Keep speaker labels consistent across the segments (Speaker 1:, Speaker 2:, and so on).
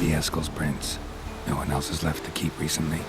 Speaker 1: be Eskel's prince. No one else has left the keep recently.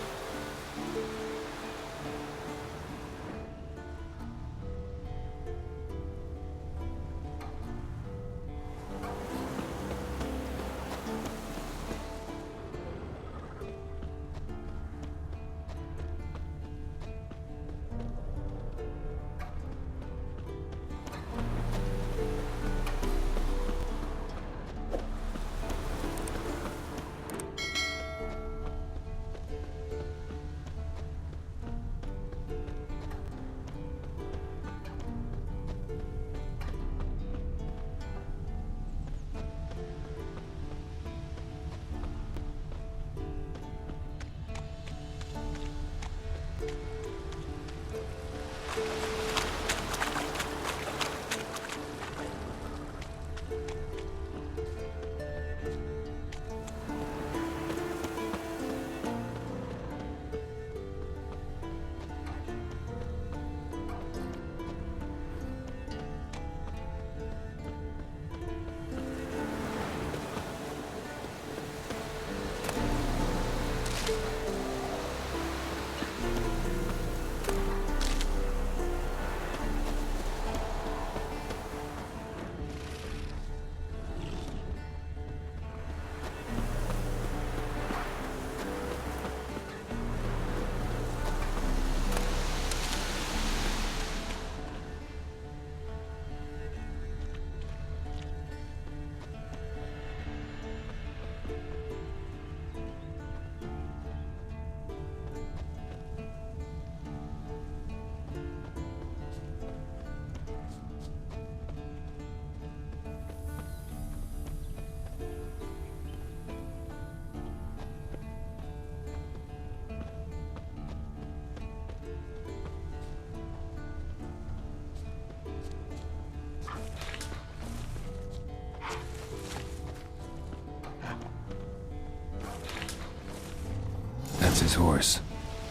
Speaker 1: That's his horse.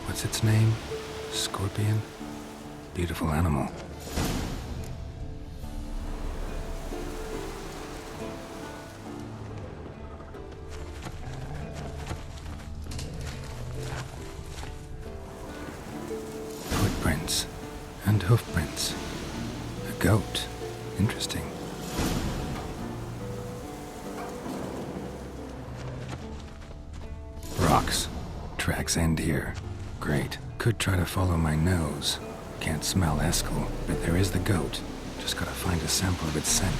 Speaker 1: What's its name? Scorpion? Beautiful animal. Footprints and hoofprints. A goat. Interesting. Rocks. Tracks end here. Great. Could try to follow my nose. Can't smell Eskel, but there is the goat. Just gotta find a sample of its scent.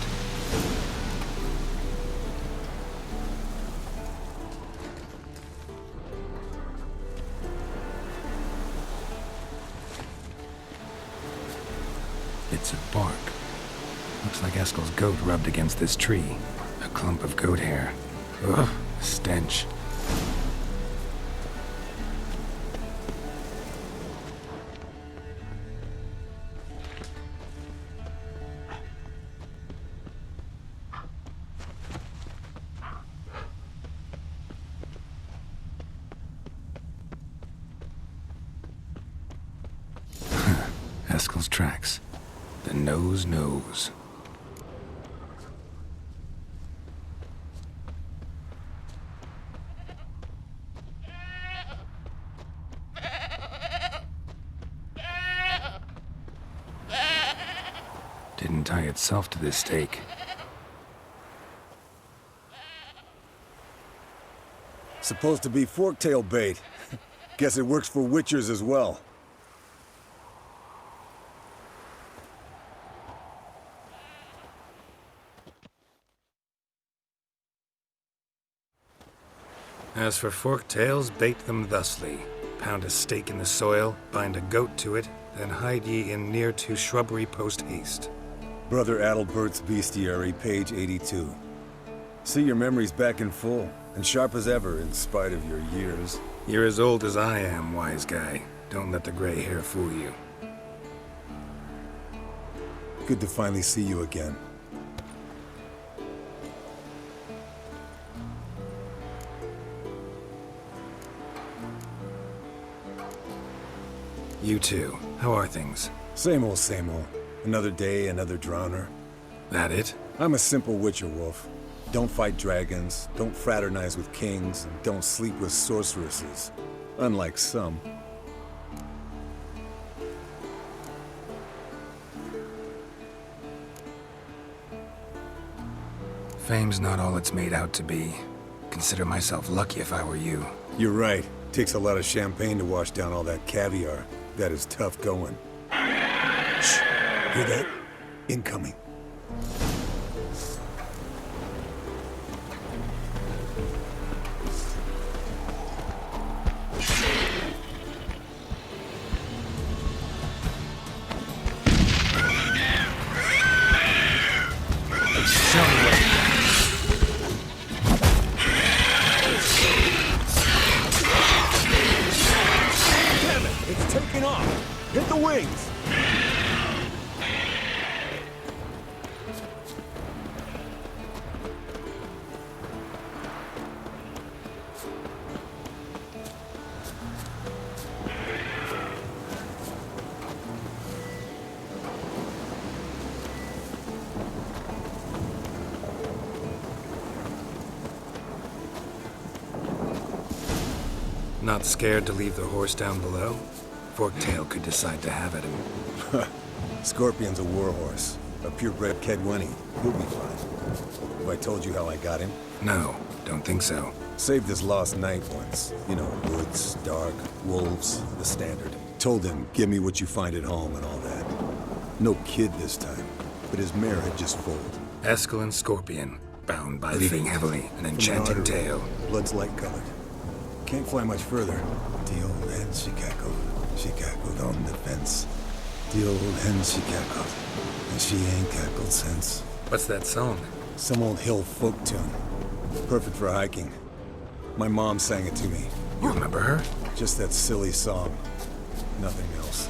Speaker 1: Bits of bark. Looks like Eskel's goat rubbed against this tree. A clump of goat hair. Ugh, stench. Eskel's tracks. The nose knows. Didn't tie itself to this stake.
Speaker 2: Supposed to be Forktail bait. Guess it works for witchers as well.
Speaker 1: As for Forktails, bait them thusly. Pound a stake in the soil, bind a goat to it, then hide ye in near to shrubbery post haste.
Speaker 2: Brother Adalbert's Bestiary, page 82. See your memories back in full, and sharp as ever in spite of your years.
Speaker 1: You're as old as I am, wise guy. Don't let the gray hair fool you.
Speaker 2: Good to finally see you again.
Speaker 1: You too. How are things?
Speaker 2: Same old, same old. Another day, another drowner.
Speaker 1: That it?
Speaker 2: I'm a simple witcher wolf. Don't fight dragons, don't fraternize with kings, and don't sleep with sorceresses. Unlike some.
Speaker 1: Fame's not all it's made out to be. Consider myself lucky if I were you.
Speaker 2: You're right. Takes a lot of champagne to wash down all that caviar. That is tough going. Shh! Hear that? Incoming. Hit the wings!
Speaker 1: Not scared to leave the horse down below? Forktail could decide to have at him.
Speaker 2: Scorpion's a warhorse. A purebred Kedwenny. He'll be fine. Have I told you how I got him?
Speaker 1: No, don't think so.
Speaker 2: Saved his lost knight once. You know, woods, dark, wolves, the standard. Told him, give me what you find at home and all that. No kid this time, but his mare had just foaled.
Speaker 1: Eskel Scorpion, bound by Leaving heavily, an enchanting tale.
Speaker 2: Blood's light-colored. Can't fly much further. The old hen she cackled. She cackled on the fence. The old hen she cackled. And she ain't cackled since.
Speaker 1: What's that song?
Speaker 2: Some old hill folk tune. Perfect for hiking. My mom sang it to me.
Speaker 1: You remember her?
Speaker 2: Just that silly song. Nothing else.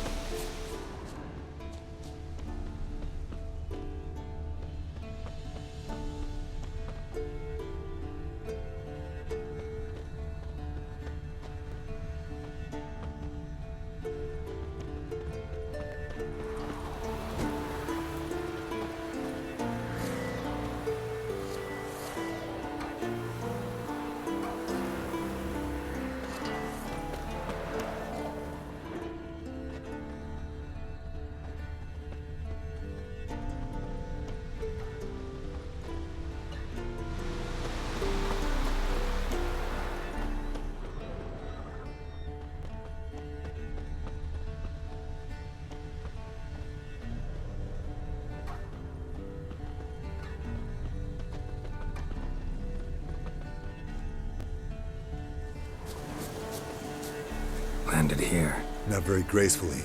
Speaker 1: Landed here.
Speaker 2: Not very gracefully.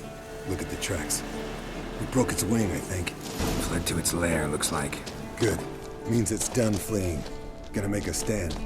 Speaker 2: Look at the tracks. It broke its wing, I think.
Speaker 1: Fled to its lair, looks like.
Speaker 2: Good. Means it's done fleeing. Gonna make a stand.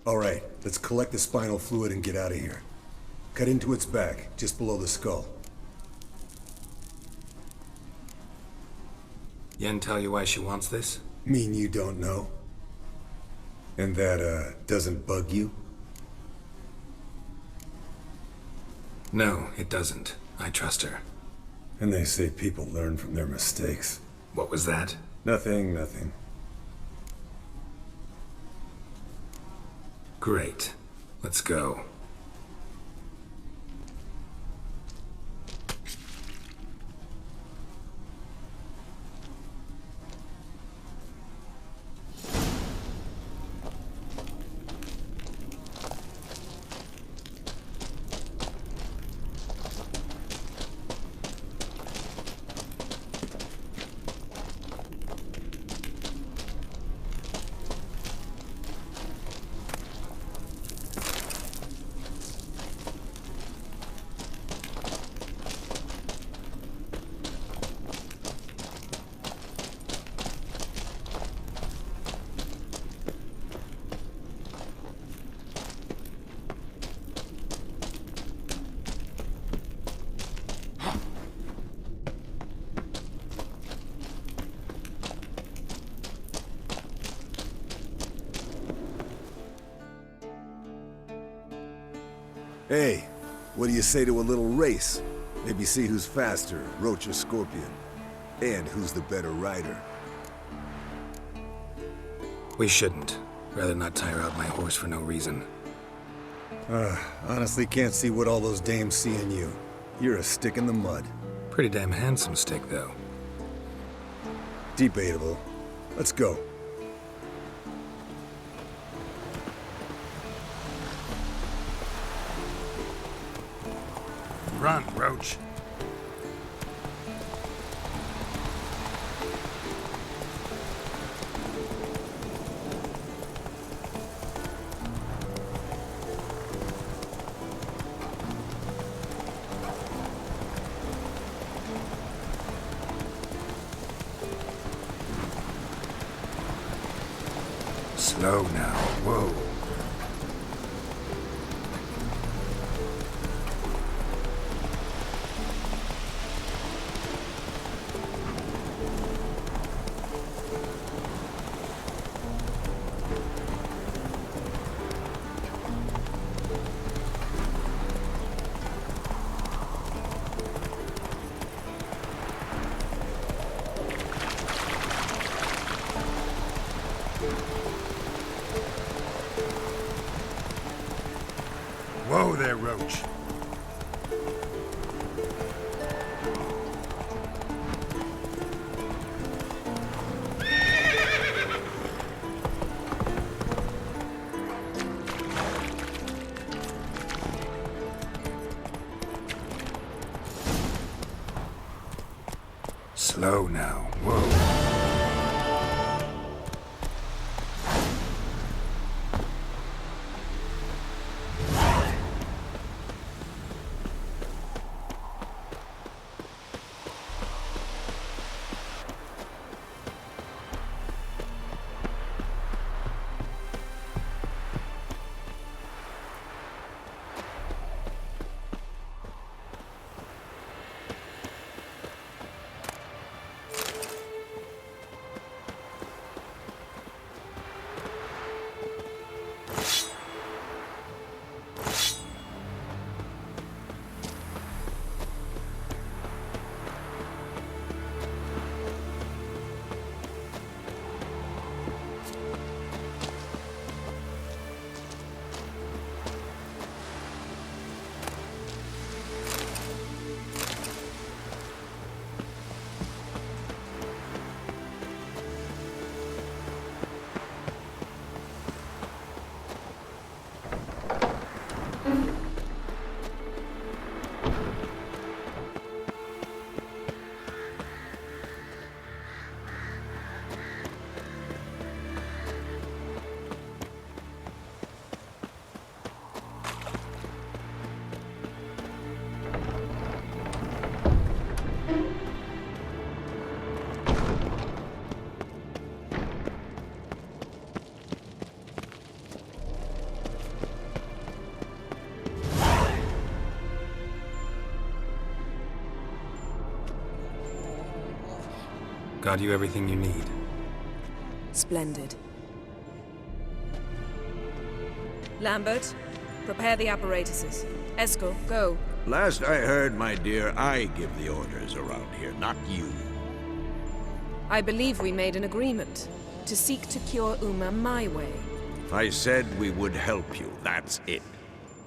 Speaker 2: All right, let's collect the spinal fluid and get out of here. Cut into its back, just below the skull.
Speaker 1: Yen tell you why she wants this?
Speaker 2: Mean you don't know? And that, doesn't bug you?
Speaker 1: No, it doesn't. I trust her.
Speaker 2: And they say people learn from their mistakes.
Speaker 1: What was that?
Speaker 2: Nothing.
Speaker 1: Great. Let's go.
Speaker 2: Hey, what do you say to a little race? Maybe see who's faster, Roach or Scorpion. And who's the better rider.
Speaker 1: We shouldn't. Rather not tire out my horse for no reason.
Speaker 2: Honestly can't see what all those dames see in you. You're a stick in the mud.
Speaker 1: Pretty damn handsome stick, though.
Speaker 2: Debatable. Let's go.
Speaker 1: Run, Roach. Slow now. Whoa. Whoa there, Roach. Slow now. Whoa. Got you everything you need.
Speaker 3: Splendid. Lambert, prepare the apparatuses. Eskel, go.
Speaker 4: Last I heard, my dear, I give the orders around here, not you.
Speaker 3: I believe we made an agreement to seek to cure Uma my way.
Speaker 4: I said we would help you, that's it.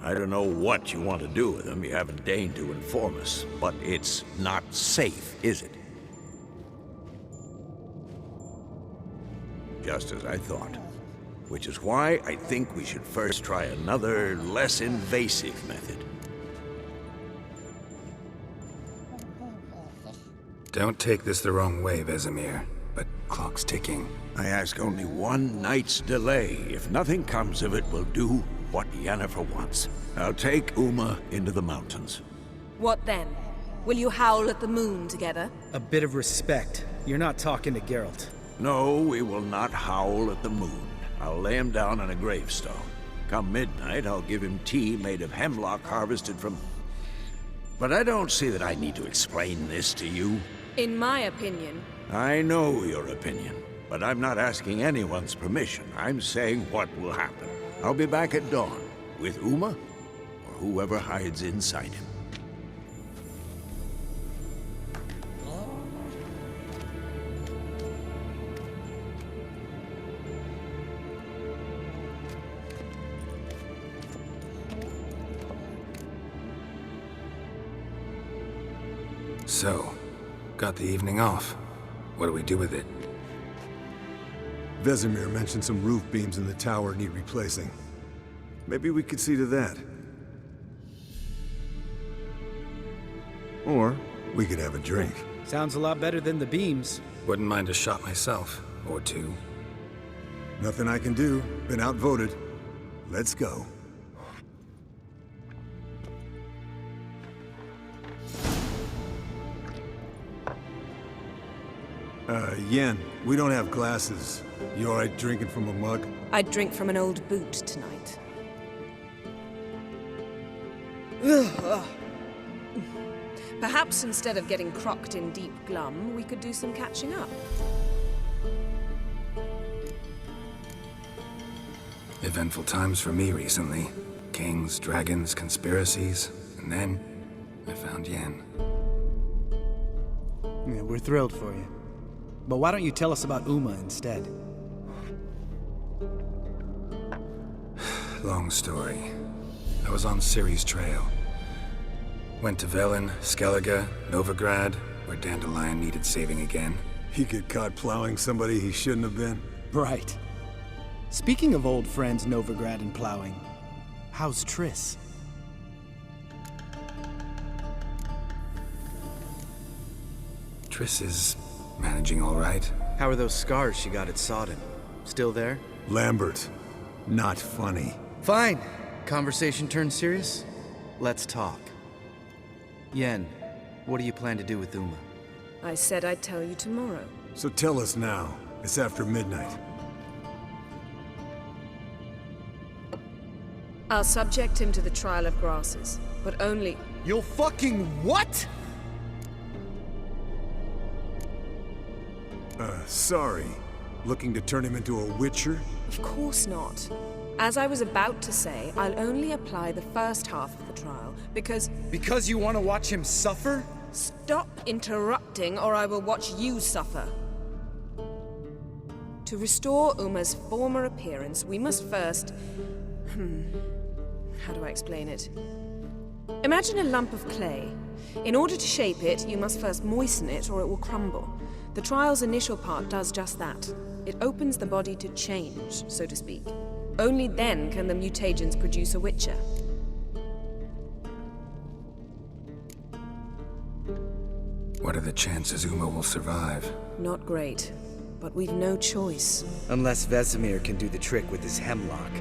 Speaker 4: I don't know what you want to do with them, you haven't deigned to inform us, but it's not safe, is it? Just as I thought. Which is why I think we should first try another, less invasive method.
Speaker 1: Don't take this the wrong way, Vesemir, but clock's ticking.
Speaker 4: I ask only one night's delay. If nothing comes of it, we'll do what Yennefer wants. I'll take Uma into the mountains.
Speaker 3: What then? Will you howl at the moon together?
Speaker 5: A bit of respect. You're not talking to Geralt.
Speaker 4: No, we will not howl at the moon. I'll lay him down on a gravestone. Come midnight, I'll give him tea made of hemlock harvested from... But I don't see that I need to explain this to you.
Speaker 3: In my opinion...
Speaker 4: I know your opinion, but I'm not asking anyone's permission. I'm saying what will happen. I'll be back at dawn, with Uma, or whoever hides inside him.
Speaker 1: So, got the evening off. What do we do with it?
Speaker 2: Vesemir mentioned some roof beams in the tower need replacing. Maybe we could see to that. Or we could have a drink.
Speaker 5: Sounds a lot better than the beams.
Speaker 1: Wouldn't mind a shot myself, or two.
Speaker 2: Nothing I can do. Been outvoted. Let's go. Yen, we don't have glasses. You alright drinking from a mug?
Speaker 3: I'd drink from an old boot tonight. Perhaps instead of getting crocked in deep glum, we could do some catching up.
Speaker 1: Eventful times for me recently. Kings, dragons, conspiracies, and then I found Yen.
Speaker 5: Yeah, we're thrilled for you. But why don't you tell us about Uma instead?
Speaker 1: Long story. I was on Ciri's trail. Went to Velen, Skellige, Novigrad, where Dandelion needed saving again.
Speaker 2: He get caught plowing somebody he shouldn't have been.
Speaker 5: Right. Speaking of old friends Novigrad and plowing, how's Triss?
Speaker 1: Triss is managing all right.
Speaker 5: How are those scars she got at Sodden? Still there?
Speaker 2: Lambert, not funny.
Speaker 5: Fine. Conversation turned serious? Let's talk. Yen, what do you plan to do with Uma?
Speaker 3: I said I'd tell you tomorrow.
Speaker 2: So tell us now. It's after midnight.
Speaker 3: I'll subject him to the trial of grasses, but only...
Speaker 5: You'll fucking what?
Speaker 2: Sorry. Looking to turn him into a witcher?
Speaker 3: Of course not. As I was about to say, I'll only apply the first half of the trial, because...
Speaker 5: Because you want to watch him suffer?
Speaker 3: Stop interrupting, or I will watch you suffer. To restore Uma's former appearance, we must first... How do I explain it? Imagine a lump of clay. In order to shape it, you must first moisten it, or it will crumble. The trial's initial part does just that. It opens the body to change, so to speak. Only then can the mutagens produce a witcher.
Speaker 1: What are the chances Uma will survive?
Speaker 3: Not great, but we've no choice.
Speaker 5: Unless Vesemir can do the trick with his hemlock.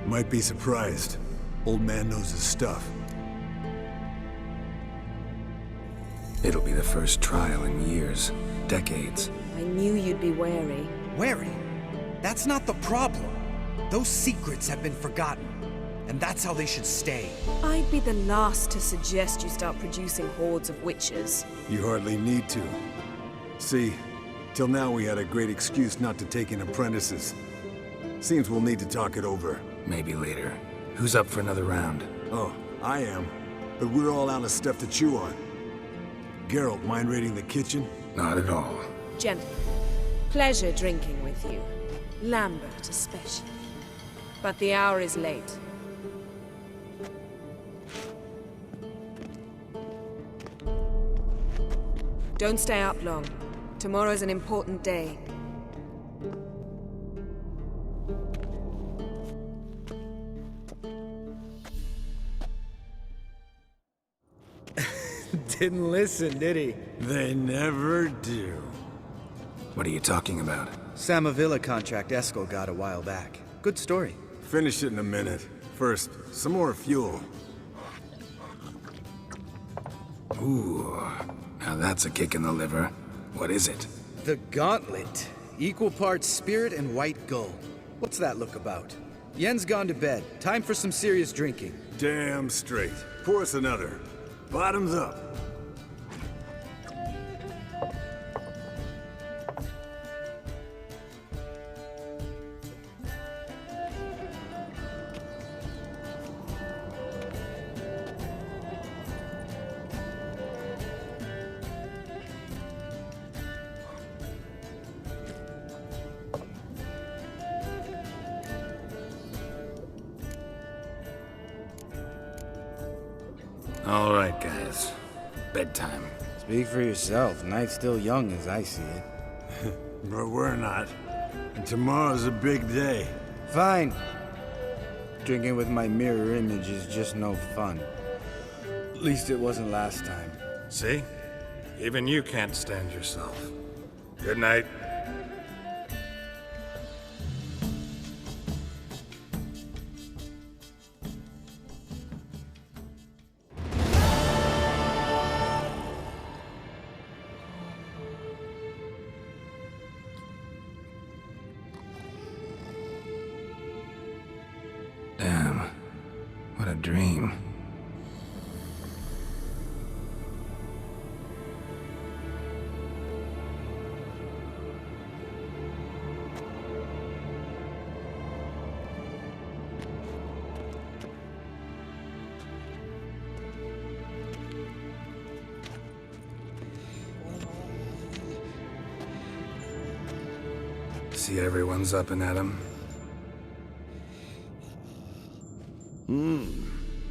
Speaker 2: Might be surprised. Old man knows his stuff.
Speaker 1: It'll be the first trial in years, decades.
Speaker 3: I knew you'd be wary.
Speaker 6: Wary? That's not the problem. Those secrets have been forgotten, and that's how they should stay.
Speaker 3: I'd be the last to suggest you start producing hordes of witches.
Speaker 2: You hardly need to. See, till now we had a great excuse not to take in apprentices. Seems we'll need to talk it over.
Speaker 1: Maybe later. Who's up for another round?
Speaker 2: Oh, I am. But we're all out of stuff to chew on. Geralt, mind raiding the kitchen?
Speaker 1: Not at all.
Speaker 3: Gentlemen, pleasure drinking with you. Lambert especially. But the hour is late. Don't stay up long. Tomorrow's an important day.
Speaker 6: Didn't listen, did he?
Speaker 2: They never do.
Speaker 1: What are you talking about?
Speaker 5: Samavilla contract Eskel got a while back. Good story.
Speaker 2: Finish it in a minute. First, some more fuel.
Speaker 1: Ooh, now that's a kick in the liver. What is it?
Speaker 5: The Gauntlet. Equal parts spirit and white gull. What's that look about? Yen's gone to bed. Time for some serious drinking.
Speaker 2: Damn straight. Pour us another. Bottoms up.
Speaker 1: All right, guys. Bedtime.
Speaker 7: Speak for yourself. Night's still young as I see it.
Speaker 2: But we're not. And tomorrow's a big day.
Speaker 7: Fine. Drinking with my mirror image is just no fun. At least it wasn't last time.
Speaker 1: See? Even you can't stand yourself. Good night. Damn. What a dream. See everyone's up and at 'em.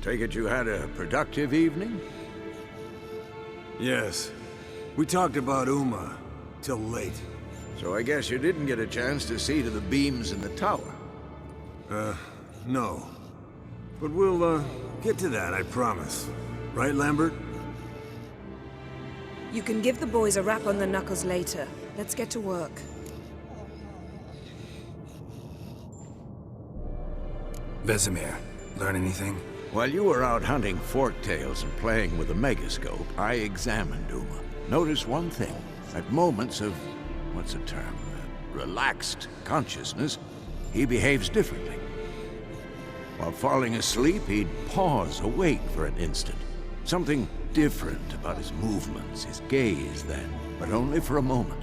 Speaker 4: Take it you had a productive evening?
Speaker 2: Yes. We talked about Uma till late.
Speaker 4: So I guess you didn't get a chance to see to the beams in the tower.
Speaker 2: No. But we'll, get to that, I promise. Right, Lambert?
Speaker 3: You can give the boys a rap on the knuckles later. Let's get to work.
Speaker 1: Vesemir, learn anything?
Speaker 4: While you were out hunting forktails and playing with a megascope, I examined Uma. Notice one thing. At moments of, what's the term, relaxed consciousness, he behaves differently. While falling asleep, he'd pause, awake for an instant. Something different about his movements, his gaze then, but only for a moment.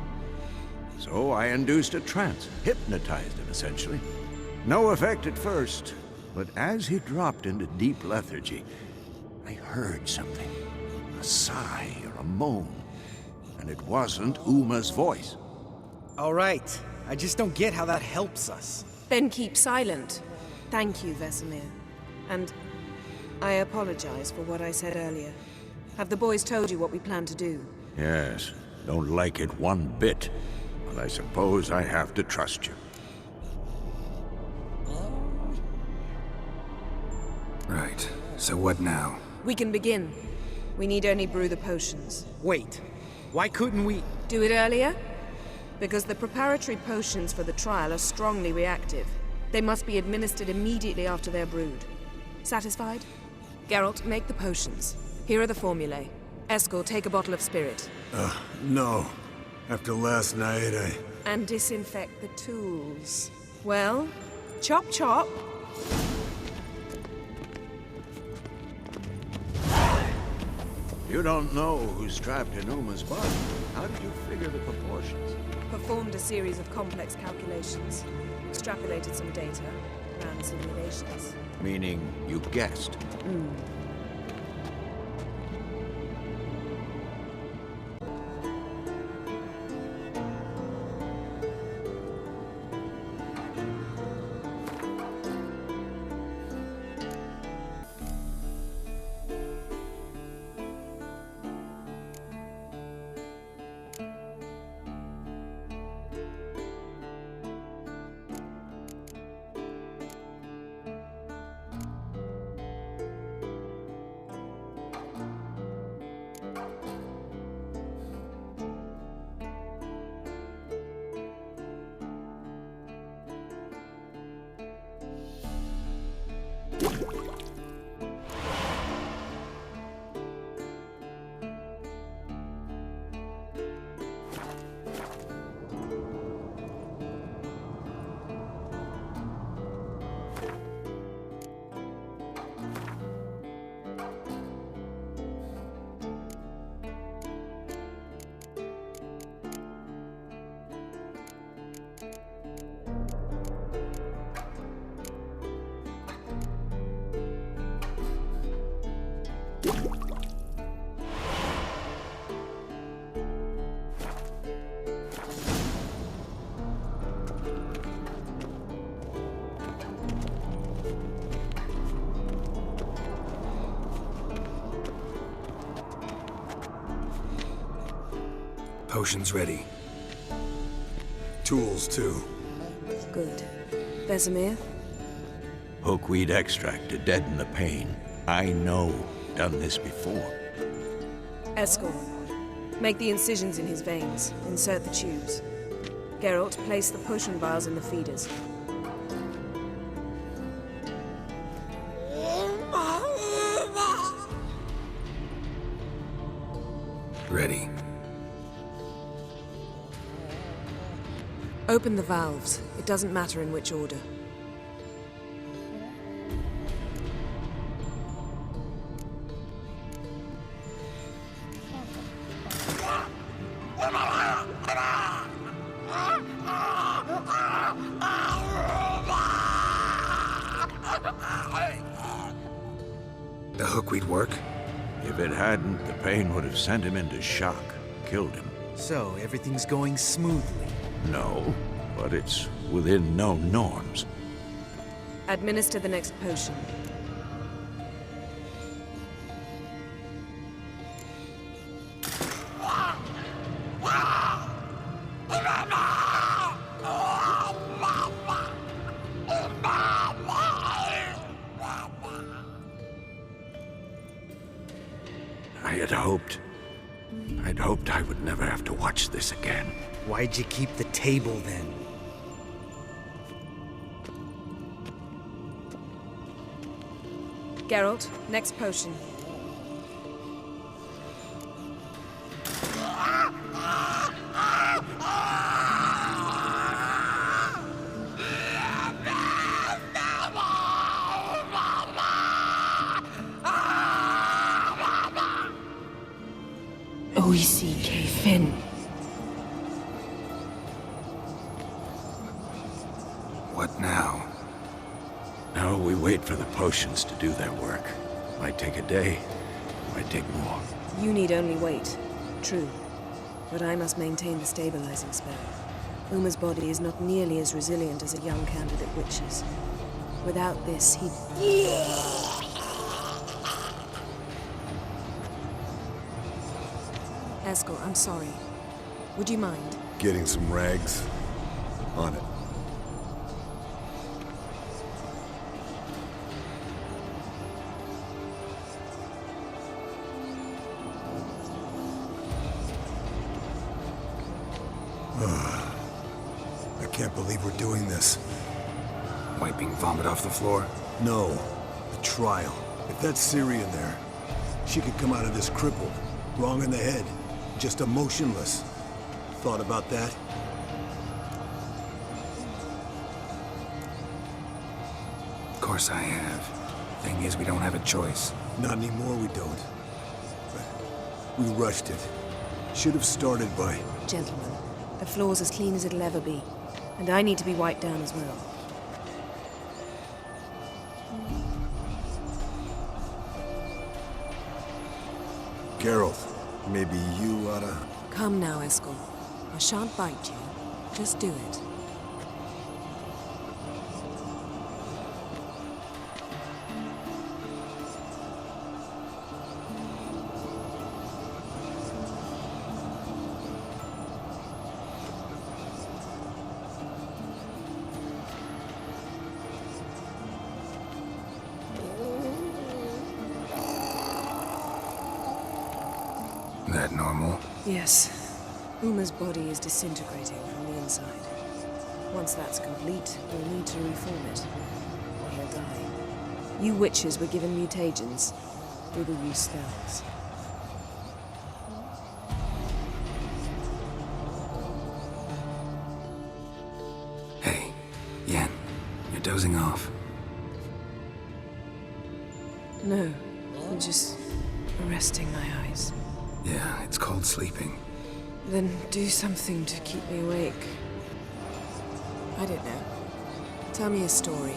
Speaker 4: So I induced a trance, hypnotized him essentially. No effect at first. But as he dropped into deep lethargy, I heard something. A sigh or a moan. And it wasn't Uma's voice.
Speaker 6: All right. I just don't get how that helps us.
Speaker 3: Then keep silent. Thank you, Vesemir. And I apologize for what I said earlier. Have the boys told you what we plan to do?
Speaker 4: Yes. Don't like it one bit. But I suppose I have to trust you.
Speaker 1: Right. So what now?
Speaker 3: We can begin. We need only brew the potions.
Speaker 6: Wait. Why couldn't we...
Speaker 3: Do it earlier? Because the preparatory potions for the trial are strongly reactive. They must be administered immediately after they're brewed. Satisfied? Geralt, make the potions. Here are the formulae. Eskel, take a bottle of spirit.
Speaker 2: No. After last night,
Speaker 3: And disinfect the tools. Well, chop chop.
Speaker 4: You don't know who's trapped in Uma's body. How did you figure the proportions?
Speaker 3: Performed a series of complex calculations. Extrapolated some data. Ran simulations.
Speaker 4: Meaning you guessed.
Speaker 1: Potions ready.
Speaker 2: Tools, too.
Speaker 3: Good. Vesemir?
Speaker 4: Hookweed extract to deaden the pain. I know. Done this before.
Speaker 3: Eskel. Make the incisions in his veins. Insert the tubes. Geralt, place the potion vials in the feeders.
Speaker 1: Ready.
Speaker 3: Open the valves. It doesn't matter in which order.
Speaker 1: The hookweed work?
Speaker 4: If it hadn't, the pain would have sent him into shock. Killed him.
Speaker 5: So, everything's going smoothly.
Speaker 4: No, but it's within known norms.
Speaker 3: Administer the next potion.
Speaker 4: I'd hoped I would never have to watch this again.
Speaker 5: Why'd you keep the table then?
Speaker 3: Geralt, next potion. Fin.
Speaker 1: What now?
Speaker 4: Now we wait for the potions to do their work. Might take a day, might take more.
Speaker 3: You need only wait. True. But I must maintain the stabilizing spell. Uma's body is not nearly as resilient as a young candidate witch's. Without this, he'd... Eskel, I'm sorry. Would you mind?
Speaker 2: Getting some rags? On it. I can't believe we're doing this.
Speaker 1: Wiping vomit off the floor?
Speaker 2: No. The trial. If that's Syrian there, she could come out of this crippled, wrong in the head, just emotionless. Thought about that?
Speaker 1: Of course I have. Thing is, we don't have a choice.
Speaker 2: Not anymore, we don't. We rushed it. Should have started by...
Speaker 3: Gentlemen, the floor's as clean as it'll ever be. And I need to be wiped down as well.
Speaker 2: Geralt, maybe you oughta...
Speaker 3: Come now, Eskel. I shan't bite you. Just do it.
Speaker 1: That normal?
Speaker 3: Yes. Uma's body is disintegrating from the inside. Once that's complete, we'll need to reform it, or he'll die. You witches were given mutagens. We will use spells.
Speaker 1: Hey, Yen, you're dozing off.
Speaker 3: No, I'm just resting my eyes.
Speaker 1: Yeah, it's called sleeping.
Speaker 3: Then do something to keep me awake. I don't know. Tell me a story.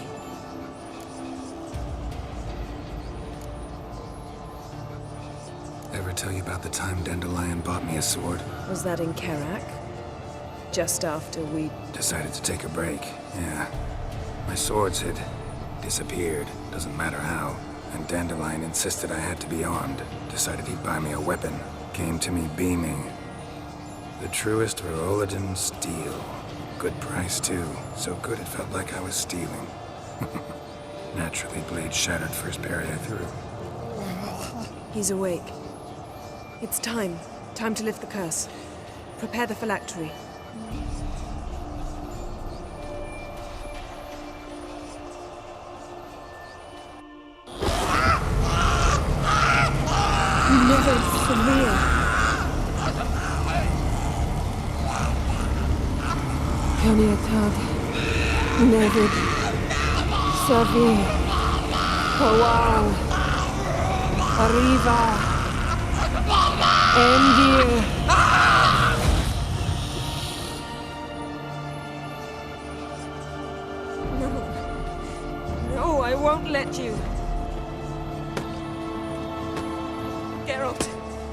Speaker 1: Ever tell you about the time Dandelion bought me a sword?
Speaker 3: Was that in Karak? Just after we...
Speaker 1: Decided to take a break, yeah. My swords had disappeared, doesn't matter how. And Dandelion insisted I had to be armed. Decided he'd buy me a weapon. Came to me beaming. The truest Verolidan steel. Good price, too. So good it felt like I was stealing. Naturally, blade shattered first parry I threw.
Speaker 3: He's awake. It's time. Time to lift the curse. Prepare the phylactery. Vesemir. Kaniatad. Nevid. Savi. Kowal. Arriva. Endir. No, I won't let you. Geralt,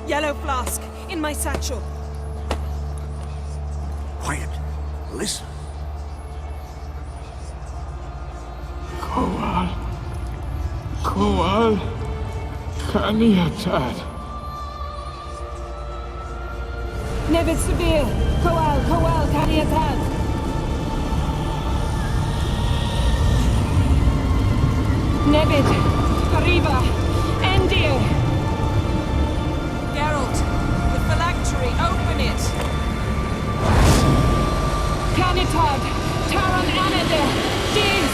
Speaker 3: yellow flask, in my satchel.
Speaker 4: Quiet. Listen.
Speaker 8: Kowal. Kaniatad.
Speaker 3: Nevid Severe. Kowal, Kaniatad. Nevid. Arriva. Endir. Geralt, the phylactery, open it. Canitad, Taran Anade, Dis!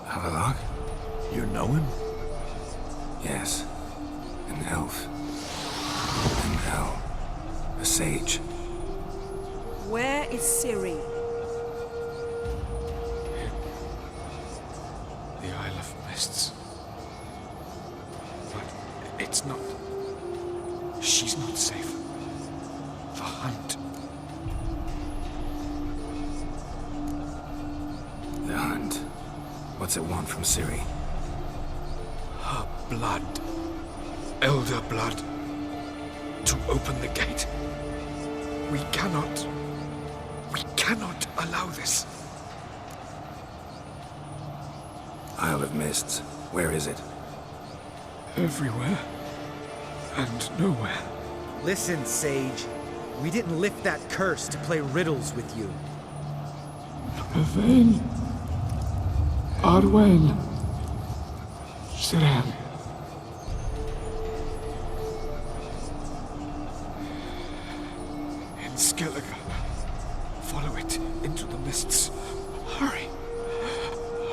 Speaker 1: Havelock?
Speaker 4: You know him?
Speaker 1: Yes. An elf. An elf. A sage.
Speaker 3: Where is Ciri?
Speaker 8: The Isle of Mists. But it's not... She's not safe. The hunt.
Speaker 1: The hunt. What's it want from Ciri?
Speaker 8: Her blood. Elder blood. To open the gate. We cannot allow this.
Speaker 1: Isle of Mists. Where is it?
Speaker 8: Everywhere. And nowhere.
Speaker 6: Listen, Sage. We didn't lift that curse to play riddles with you.
Speaker 8: Velen. Arwen. Siren. In Skellige. Follow it into the mists. Hurry.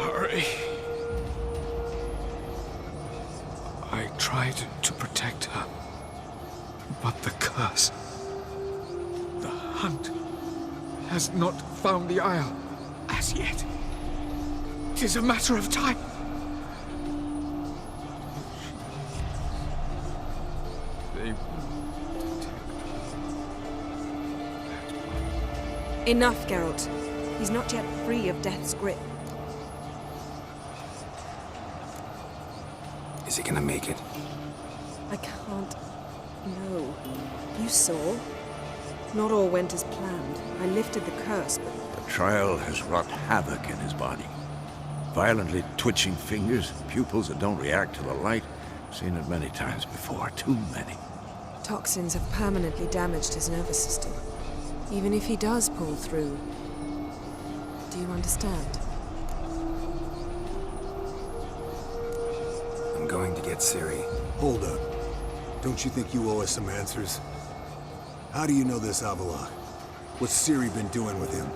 Speaker 8: Hurry. tried to protect her. But the curse... The hunt has not found the Isle as yet. 'Tis a matter of time. They will detect.
Speaker 3: Enough, Geralt. He's not yet free of death's grip.
Speaker 1: Is he gonna make it?
Speaker 3: I can't... No. You saw? Not all went as planned. I lifted the curse, but...
Speaker 4: The trial has wrought havoc in his body. Violently twitching fingers, pupils that don't react to the light. Seen it many times before, too many.
Speaker 3: Toxins have permanently damaged his nervous system. Even if he does pull through... Do you understand?
Speaker 1: I'm going to get Ciri.
Speaker 2: Hold up. Don't you think you owe us some answers? How do you know this Avallac'h? What's Ciri been doing with him?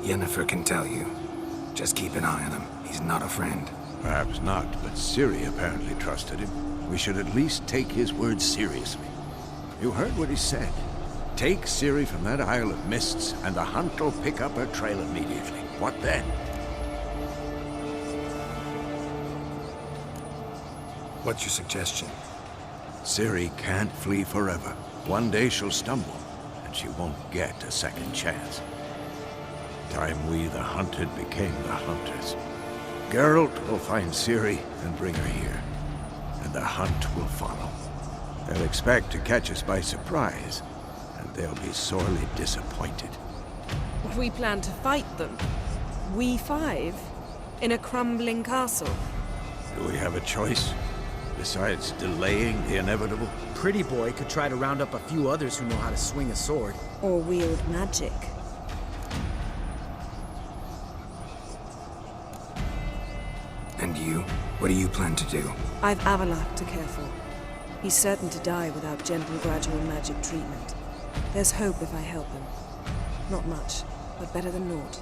Speaker 1: Yennefer can tell you. Just keep an eye on him. He's not a friend.
Speaker 4: Perhaps not, but Ciri apparently trusted him. We should at least take his words seriously. You heard what he said. Take Ciri from that Isle of Mists, and the hunt will pick up her trail immediately. What then?
Speaker 1: What's your suggestion?
Speaker 4: Ciri can't flee forever. One day she'll stumble, and she won't get a second chance. Time we, the hunted, became the hunters. Geralt will find Ciri and bring her here, and the hunt will follow. They'll expect to catch us by surprise, and they'll be sorely disappointed.
Speaker 3: We plan to fight them. We five? In a crumbling castle?
Speaker 4: Do we have a choice? Besides delaying the inevitable?
Speaker 6: Pretty boy could try to round up a few others who know how to swing a sword.
Speaker 3: Or wield magic?
Speaker 1: And you? What do you plan to do?
Speaker 3: I've Avallac'h to care for. He's certain to die without gentle, gradual magic treatment. There's hope if I help him. Not much, but better than naught.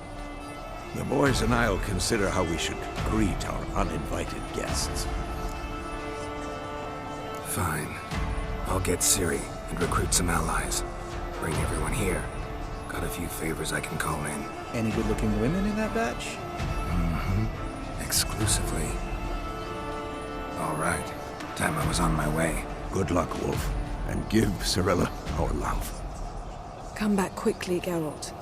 Speaker 4: The boys and I'll consider how we should greet our uninvited guests.
Speaker 1: Fine. I'll get Ciri and recruit some allies. Bring everyone here. Got a few favors I can call in.
Speaker 6: Any good-looking women in that batch?
Speaker 1: Exclusively. All right. Time I was on my way.
Speaker 4: Good luck, Wolf, and give Cirilla our love.
Speaker 3: Come back quickly, Geralt.